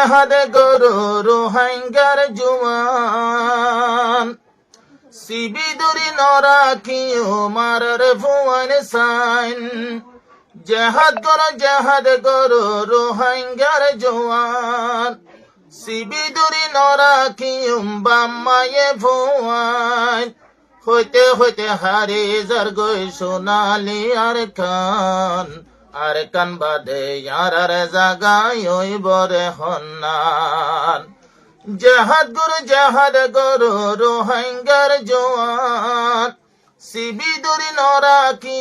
হাদে গরু রোহিঙ্গার জুয়ান সিবিদুরি নরাকি উমারের ভুয়ান সাইন জেহাদ গরু রোহিঙ্গার জুয়ান সিবিদুরি নরাকি বাম্মায়ে ভুয়ান হইতে হইতে হারি যার গই সোনালি আর কান বাদে ইয়ার জাগায় ওই বরে হন্নান জেহাদ গরু রোহিঙ্গার জওয়ান সিবিদুরি নরাকি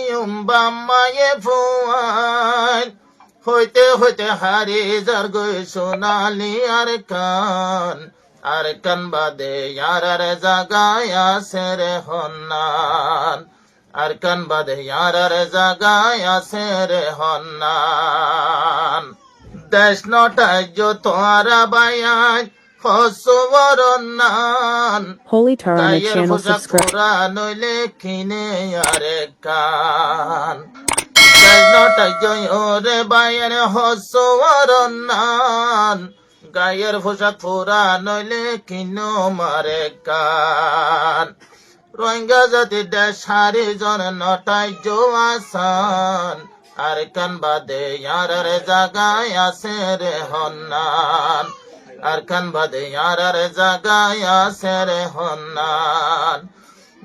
বাম্মায়ে ফুয়ান হইতে হইতে হারি যার গই সোনালি আর কান বাদে ইয়ার জাগায় আছে রে হন্নান আর কান বাদে ইয়ার জাগায় আছে রে হন্নান দেশ নটায় যত আরা বায়ান হসবরনান Holy Torah গায়ের channel পোশাক subscribe. পুরা নইলে কিনে আরে কান দেশ নটায় জয় ওরে বায়ান হসবরনান গায়ের পোশাক পুরা নইলে কিনো মারে কান রোহিঙ্গা জাতি দেশ হারি জন নটায় জোয়াসান আর কান বাদে ইয়ার জাগায় আছে রে হন্নান আর কান বাদে ইয়ার জাগায় আছে রে হন্নান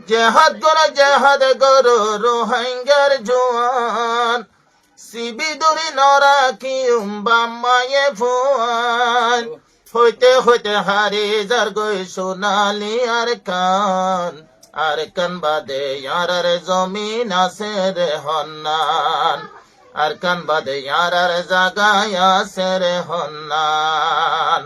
জেহাদ গরু রোহিঙ্গার জওয়ান সিবিদুরি নরাকি বাম্মায়ে ফুয়ান হইতে হইতে হারি যার গই সোনালি আর কান বাদে ইয়ার জমিন আছে রে হন্নান আর কান বাদে ইয়ার জাগায় আছে রে হন্নান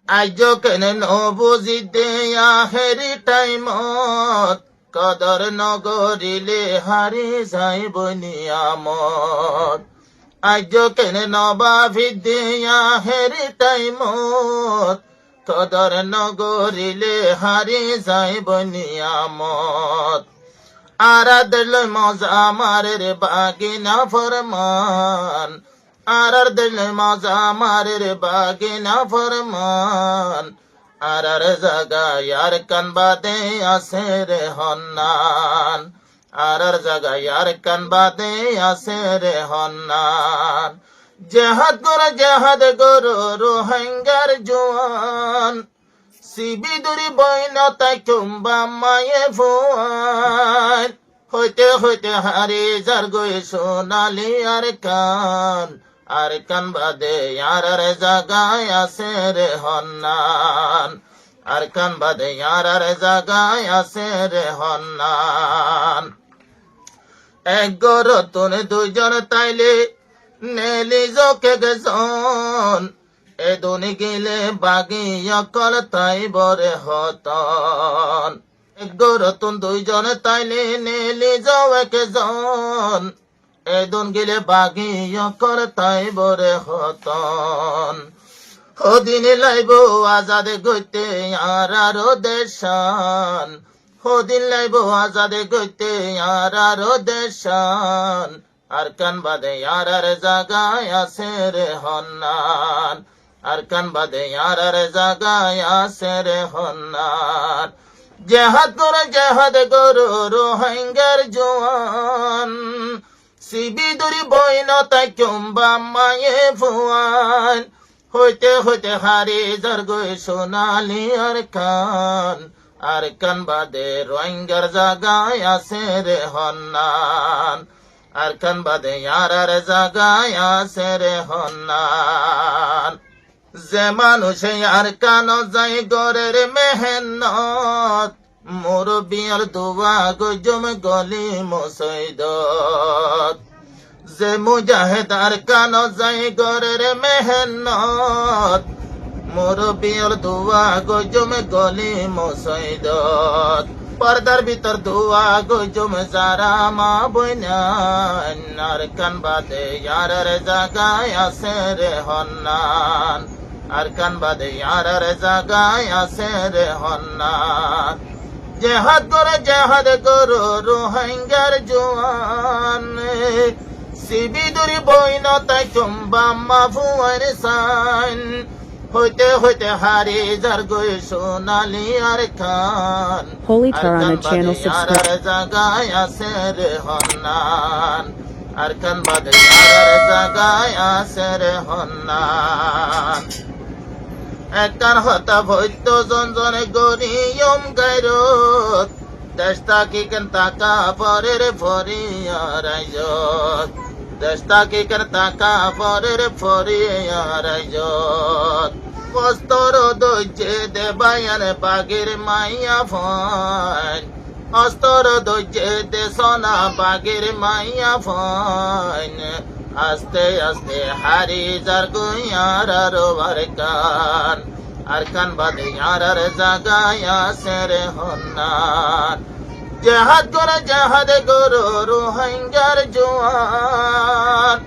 আজ কেনে নবুজিতে আহেরি টাইমত কদর নগরিলে হারি যাইব নিয়ামত আজ কেনে নবাভিদে আহেরি টাইমত কদর নগরিলে হারি যাইব নিয়ামত আরাদল মজা মারের বাগিনা ফরমান আরাদল মজা মারের বাগিনা ফরমান আরার জাগায় আর কান বাদে আছে রে হন্নান আরার জাগায় আর কান বাদে আছে রে হন্নান জেহাদ গরু রোহিঙ্গার জওয়ান সিবিদুরি বইনতাই বাম্মায়ে ফুয়ান হইতে হইতে হারি যার গই সোনালি আর কান বাদে ইয়ার জাগায় আছে রে হন্নান আর কান বাদে ইয়ার জাগায় আছে রে হন্নান এক গরতুন দুইজন তাইলে নেলি জকে গেজন এদুনি গেলে বাগি অকল তাই বরে হতন এক গরতুন দুইজন তাইলে নেলি যাওয়াকে জন এদুন গেলে বাগি অকল তাই বরে হতন হদিন লাইব আজাদে গইতে আর দেশান হদিন লাইব আজাদে গইতে আর দেশান আর কান বাদে ইয়ার জাগায় আছে রে হন্নান আর কান বাদে ইয়ার জাগায় আছে রে হন্নান জেহাদ গরু রোহিঙ্গার জওয়ান সিবিদুরি বইনতাই বাম্মায়ে ফুয়ান হইতে হইতে হারি যার গই সোনালি আর কান বাদে রোহিঙ্গার জাগায় আছে রে হন্নান আর কান বাদে ইয়ার জাগায় আছে রে হন্নান যে মানুষে আর কান যাই গরের মেহনত মুরব্বিয়ার দুয়া গজম গলি মুসৈদত যে মুজাহিদ আর কান যাই গরের মেহনত মুরব্বিয়ার দুয়া গজম গলি মুসৈদত পর্দার ভিতর দুয়া গজম যারা মা বইনান আর কান বাদে ইয়ার জাগায় আছে রে হন্নান আর কান বাদে ইয়ার জাগায় আছে রে হন্নান জেহাদ গরু রোহিঙ্গার জওয়ান সিবিদুরি বইনতাই বাম্মা ফুয়ার সান হইতে হইতে হারি যার গই সোনালি আর খান Holy আর Tarana কান channel বাদে subscribe. আর জাগায় আছে রে হন্নান আর কান বাদে আর জাগায় আছে রে হন্নান একখান হতা ভৈত্য জনজনে গরিয়ম গাইরত দেশটা কি কেন তাকা পরের ফরিয়ার আইজত দেশটা কি কেন তাকা পরের ফরিয়ার আইজত কস্তর দৈজে দেবায়ান বাগের মাইয়া ফন অস্তর দৈজে দে সোনা বাগের মাইয়া ফন আস্তে আস্তে হারি যার গুয়ার রোবার কান আর কান বাদে আর জাগায় আছে রে হন্নান জাহাদ করে জাহাদ গরু রোহিঙ্গার জোয়ান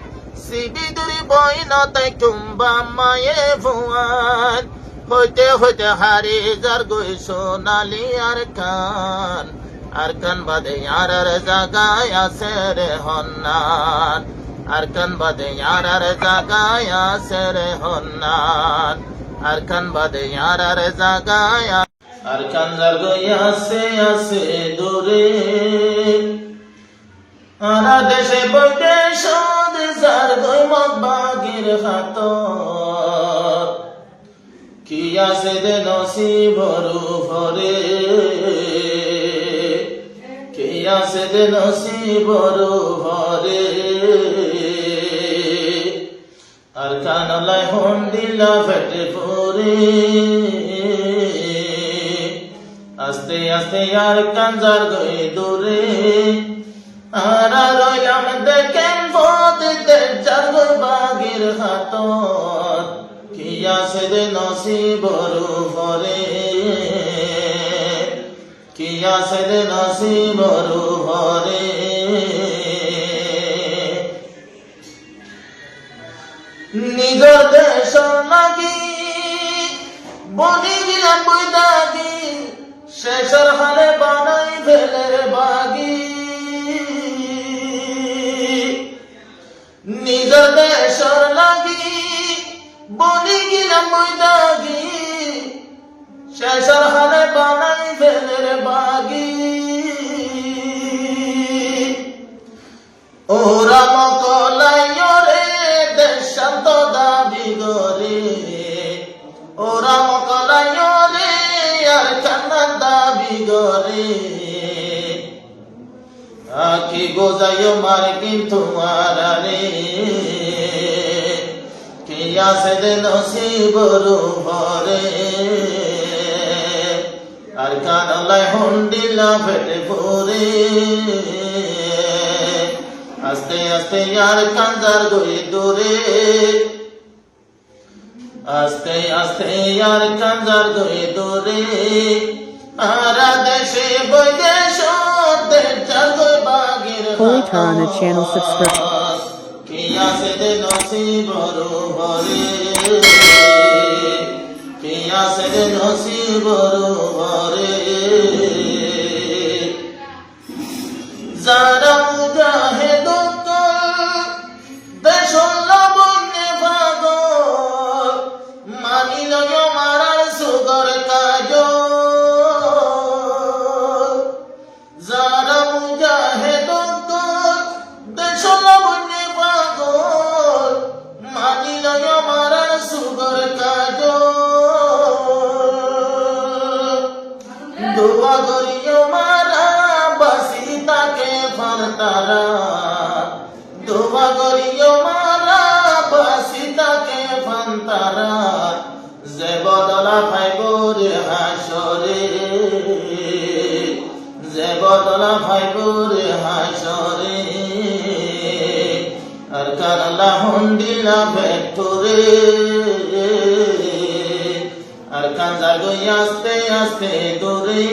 সিবিদুরি বইন তাই কুম্বা মায়ে ভুয়ান হইতে হইতে হারি যার গুই সোনালি আর কান বাদে আর জাগায় আছে রে হন্নান আর কান বাদে আর জাগায় আছে রে হন্নান আর কান বাদে আর জাগায় আর কান যার গই আছে আছে দূরে আর দেশে বৈদেশ যার গই মত বাগির হাত কি আছে দে নসিবরু ভরে কি আছে দে নসিবরু ভরে আর কানলাই হন দিলা ফেটে পরে আস্তে আস্তে আর কানজার গই দূরে আর রইলাম দেখেন পথে যার গই বাগির হাতত কি আছে দে নসিবরু ভরে কি আছে দে নসিবরু ভরে নিজর দেশ লাগি বনি গিলাম বই দাগি শেষর হালে বানাই ফেলে বাগি নিজর দেশ লাগি বনি গিলাম বই দাগি শেষর হালে বানাই ফেলে বাগি ওরা মকলাই শান্ত দাবি গরে ওরা মকলাই রে আর কান্নার দাবি গরে আখি গোজাইও মার কিন্তু মারারে কি আছে দে নসিবরু ভরে আর কানলাই হন্ডিলা ফেটে পরে আস্তে আস্তে আর কানজার গই দূরে আস্তে আস্তে আর কানজার গই দূরে আর দেশে বৈদেশ যার গই বাগির Holy Tarana channel subscribe. কি আছে দে নসিবরু ভরে কি আছে দে নসিবরু ভরে যারা মুজাহিদ দোয়া করিও মারা বাসি তাকে ফান্তারা দোয়া করিও মারা বাসি তাকে ফান্তারা যে বদলা ভাইব রে হাসরে যে বদলা ভাইব রে হাসরে আর কানলা হন্ডিলা ভেক্টরে আর কানজার গই আস্তে আস্তে দূরে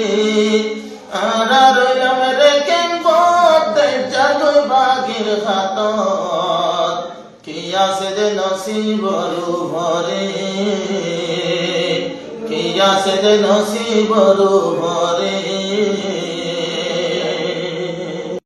আর রইলাম রেখেন পথে যার গই বাগির হাতত কি আছে দে নসিবরু ভরে কি আছে দে নসিবরু ভরে